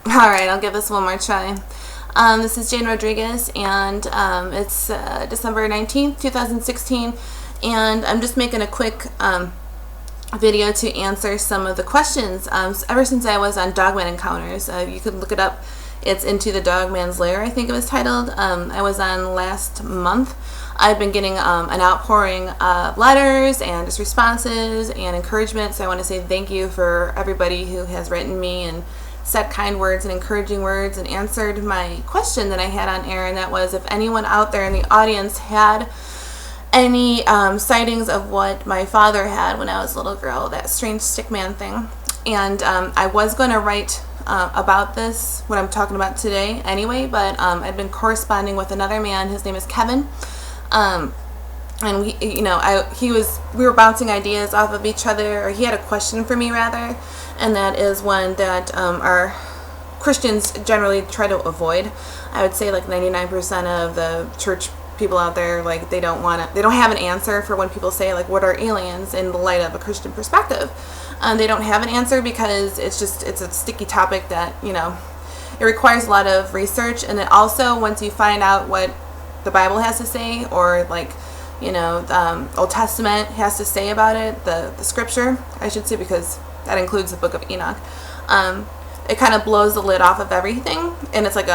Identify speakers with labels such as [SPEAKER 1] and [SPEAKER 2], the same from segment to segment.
[SPEAKER 1] Alright, I'll give this one more try. This is Jane Rodriguez, and it's December 19th, 2016, and I'm just making a quick video to answer some of the questions. Ever since I was on Dogman Encounters, you can look it up. It's Into the Dogman's Lair, I think it was titled. I was on last month. I've been getting an outpouring of letters and just responses and encouragement, so I want to say thank you for everybody who has written me and said kind words and encouraging words and answered my question that I had on air, and that was if anyone out there in the audience had any sightings of what my father had when I was a little girl, that strange stick man thing. And I was going to write about this, what I'm talking about today anyway, but I've been corresponding with another man. His name is Kevin. And we were bouncing ideas off of each other, or he had a question for me rather, and that is one that our Christians generally try to avoid. I would say like 99% of the church people out there, like they don't have an answer for when people say like, what are aliens, in the light of a Christian perspective. They don't have an answer because it's a sticky topic that, it requires a lot of research, and then also once you find out what the Bible has to say, or like Old Testament has to say about it, the scripture I should say, because that includes the book of Enoch, it kind of blows the lid off of everything, and it's like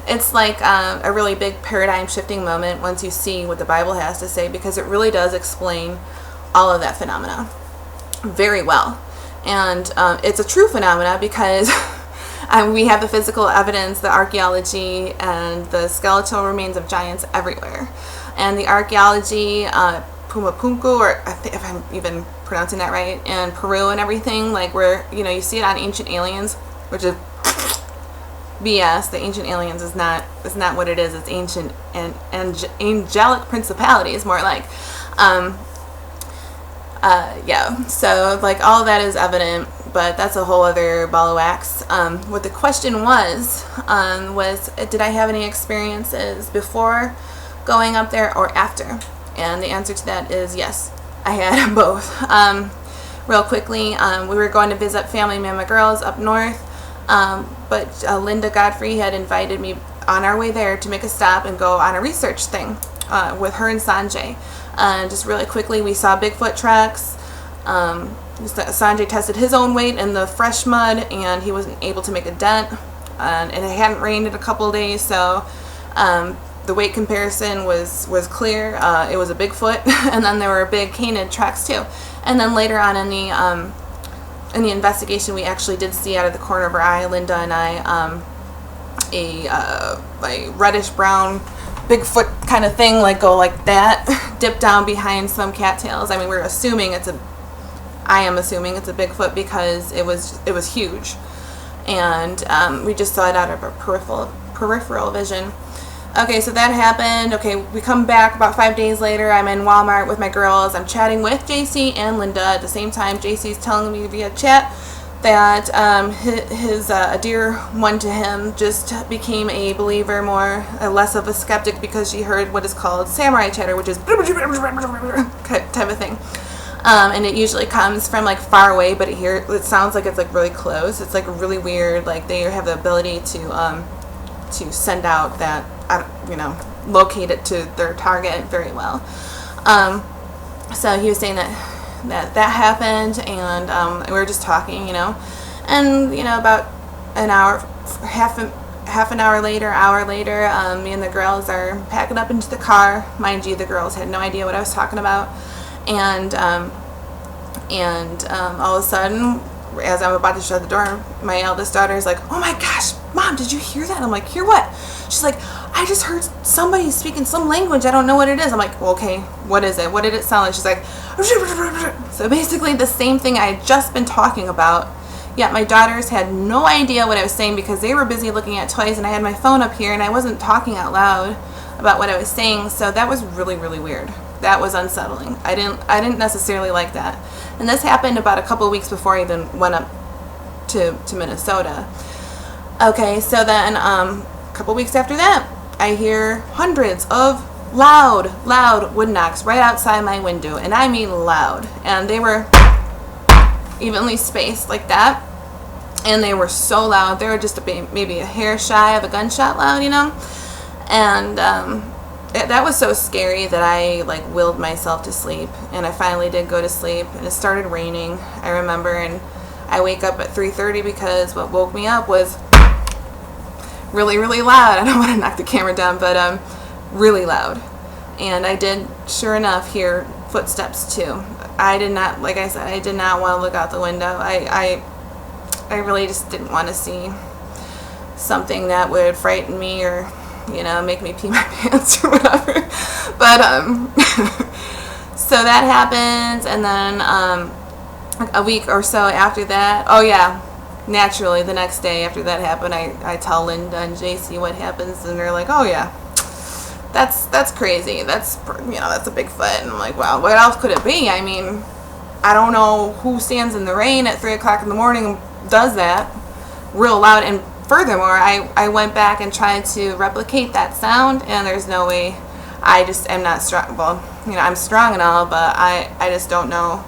[SPEAKER 1] it's like a really big paradigm shifting moment once you see what the Bible has to say, because it really does explain all of that phenomena very well. And it's a true phenomena because we have the physical evidence, the archaeology, and the skeletal remains of giants everywhere. And the archaeology, Pumapunku, or I think if I'm even pronouncing that right, and Peru and everything, like where you see it on Ancient Aliens, which is BS. The Ancient Aliens is not what it is. It's ancient and angelic principalities, more like. Yeah. So like all of that is evident, but that's a whole other ball of wax. What the question was did I have any experiences before going up there or after? And the answer to that is yes, I had both. Real quickly, we were going to visit family, me and my girls up north, but Linda Godfrey had invited me on our way there to make a stop and go on a research thing with her and Sanjay. Just really quickly, we saw Bigfoot tracks. Sanjay tested his own weight in the fresh mud, and he wasn't able to make a dent. And it hadn't rained in a couple of days, so the weight comparison was clear. It was a Bigfoot, and then there were big canid tracks too. And then later on in the investigation, we actually did see out of the corner of our eye, Linda and I, a reddish brown Bigfoot kind of thing, like go like that, dip down behind some cattails. I mean, I am assuming it's a Bigfoot because it was huge, and we just saw it out of our peripheral vision. Okay, so that happened. Okay, we come back about 5 days later. I'm in Walmart with my girls. I'm chatting with JC and Linda at the same time. JC's telling me via chat that a dear one to him just became a believer, less of a skeptic, because she heard what is called samurai chatter, which is type of thing. And it usually comes from like far away, but it sounds like it's like really close. It's like really weird. Like they have the ability to send out that, locate it to their target very well. So he was saying that happened, and we were just talking, and about an hour, half an hour later, me and the girls are packing up into the car. Mind you, the girls had no idea what I was talking about, and all of a sudden, as I'm about to shut the door, my eldest daughter is like, "Oh my gosh, Mom, did you hear that?" I'm like, "Hear what?" She's like, "I just heard somebody speaking some language. I don't know what it is." I'm like, "Well, okay, what is it? What did it sound like?" She's like, so basically the same thing I had just been talking about. Yet my daughters had no idea what I was saying because they were busy looking at toys, and I had my phone up here and I wasn't talking out loud about what I was saying. So that was really, really weird. That was unsettling. I didn't necessarily like that. And this happened about a couple of weeks before I even went up to Minnesota. Okay, so then a couple weeks after that, I hear hundreds of loud wood knocks right outside my window, and I mean loud. And they were evenly spaced like that. and they were so loud. They were just maybe a hair shy of a gunshot loud, you know. And that was so scary that I like willed myself to sleep, and I finally did go to sleep, and it started raining, I remember, and I wake up at 3:30 because what woke me up was really, really loud. I don't want to knock the camera down, but really loud. And I did, sure enough, hear footsteps too. I did not, like I said, I did not want to look out the window. I really just didn't want to see something that would frighten me or, you know, make me pee my pants or whatever. But so that happens, and then a week or so after that, oh yeah, naturally the next day after that happened, I tell Linda and JC what happens, and they're like, oh yeah, that's crazy, that's, you know, that's a Bigfoot. And I'm like, well, what else could it be? I mean, I don't know who stands in the rain at 3 o'clock in the morning and does that real loud. And furthermore, I went back and tried to replicate that sound, and there's no way. I just am not strong. Well, you know, I'm strong and all, but I just don't know.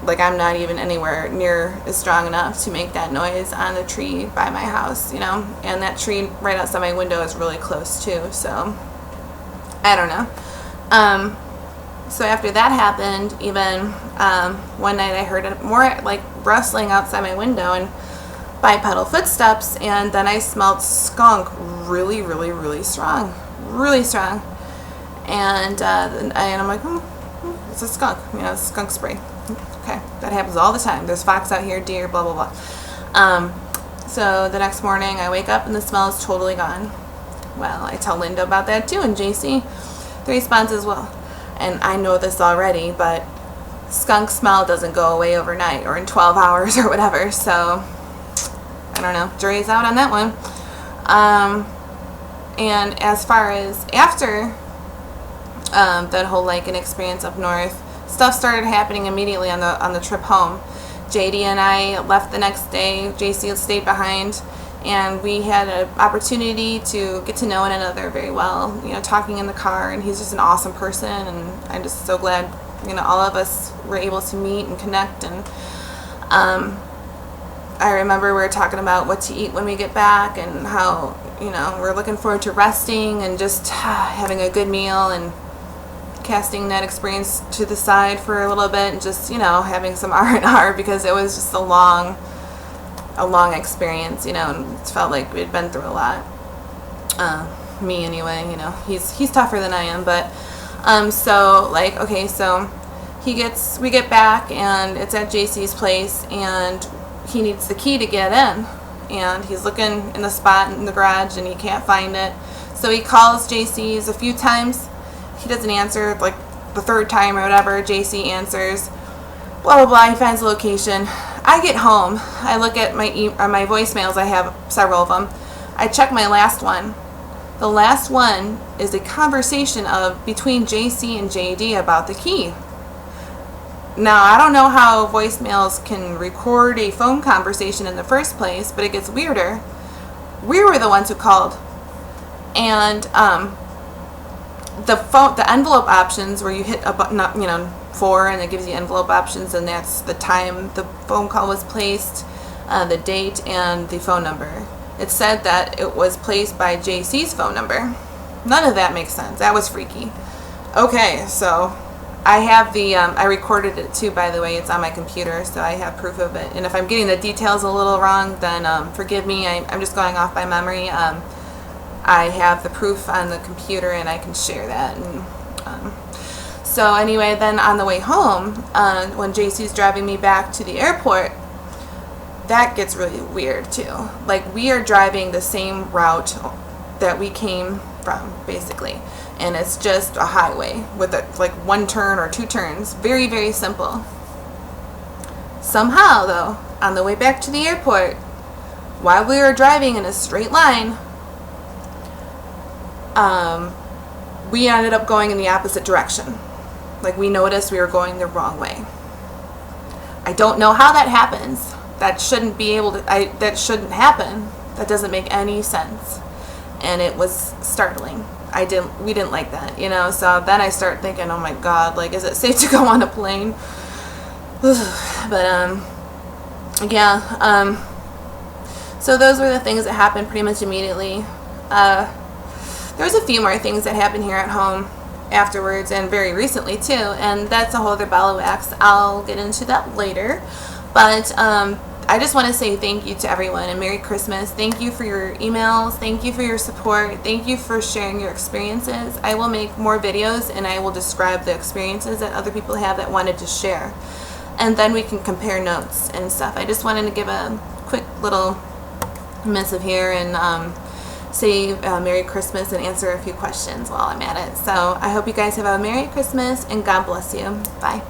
[SPEAKER 1] Like, I'm not even anywhere near as strong enough to make that noise on the tree by my house, you know. And that tree right outside my window is really close too, so I don't know. So after that happened, even one night I heard more like rustling outside my window and bipedal footsteps, and then I smelled skunk really, really, really strong, really strong. And I'm like, it's a skunk, you know, skunk spray. Okay, that happens all the time. There's fox out here, deer, blah, blah, blah. So the next morning I wake up and the smell is totally gone. Well, I tell Linda about that too, and JC. The response is, well, and I know this already, but skunk smell doesn't go away overnight or in 12 hours or whatever. So I don't know, jury's out on that one. And as far as after that whole Lycan experience up north, stuff started happening immediately on the trip home. JD and I left the next day. JC stayed behind, and we had an opportunity to get to know one another very well, you know, talking in the car, and he's just an awesome person, and I'm just so glad, you know, all of us were able to meet and connect. And I remember we were talking about what to eat when we get back, and how, you know, we're looking forward to resting and just having a good meal and casting that experience to the side for a little bit, and just, you know, having some R&R, because it was just a long experience, you know, and it felt like we'd been through a lot. Me anyway, you know, he's tougher than I am, but so like, okay, so we get back, and it's at JC's place, and he needs the key to get in, and he's looking in the spot in the garage and he can't find it. So he calls JC's a few times. He doesn't answer. Like the third time or whatever, JC answers. Blah blah blah. He finds the location. I get home. I look at my voicemails. I have several of them. I check my last one. The last one is a conversation between JC and JD about the key. Now, I don't know how voicemails can record a phone conversation in the first place, but it gets weirder. We were the ones who called, and the envelope options, where you hit a button, you know, 4, and it gives you envelope options, and that's the time the phone call was placed, the date, and the phone number. It said that it was placed by JC's phone number. None of that makes sense. That was freaky. Okay, so I have I recorded it too, by the way. It's on my computer, so I have proof of it. And if I'm getting the details a little wrong, then forgive me. I'm just going off by memory. I have the proof on the computer, and I can share that. And so anyway, then on the way home, when JC's driving me back to the airport, that gets really weird too. Like, we are driving the same route that we came from, basically. And it's just a highway with like one turn or two turns. Very, very simple. Somehow, though, on the way back to the airport, while we were driving in a straight line, we ended up going in the opposite direction. Like, we noticed we were going the wrong way. I don't know how that happens. That shouldn't be able to, that shouldn't happen. That doesn't make any sense. And it was startling. We didn't like that, you know. So then I start thinking, oh my God, like, is it safe to go on a plane? But yeah, so those were the things that happened pretty much immediately. There was a few more things that happened here at home afterwards, and very recently too, and that's a whole other ball of wax. I'll get into that later. But I just want to say thank you to everyone and Merry Christmas. Thank you for your emails. Thank you for your support. Thank you for sharing your experiences. I will make more videos and I will describe the experiences that other people have that wanted to share. And then we can compare notes and stuff. I just wanted to give a quick little missive here and say Merry Christmas and answer a few questions while I'm at it. So I hope you guys have a Merry Christmas and God bless you. Bye.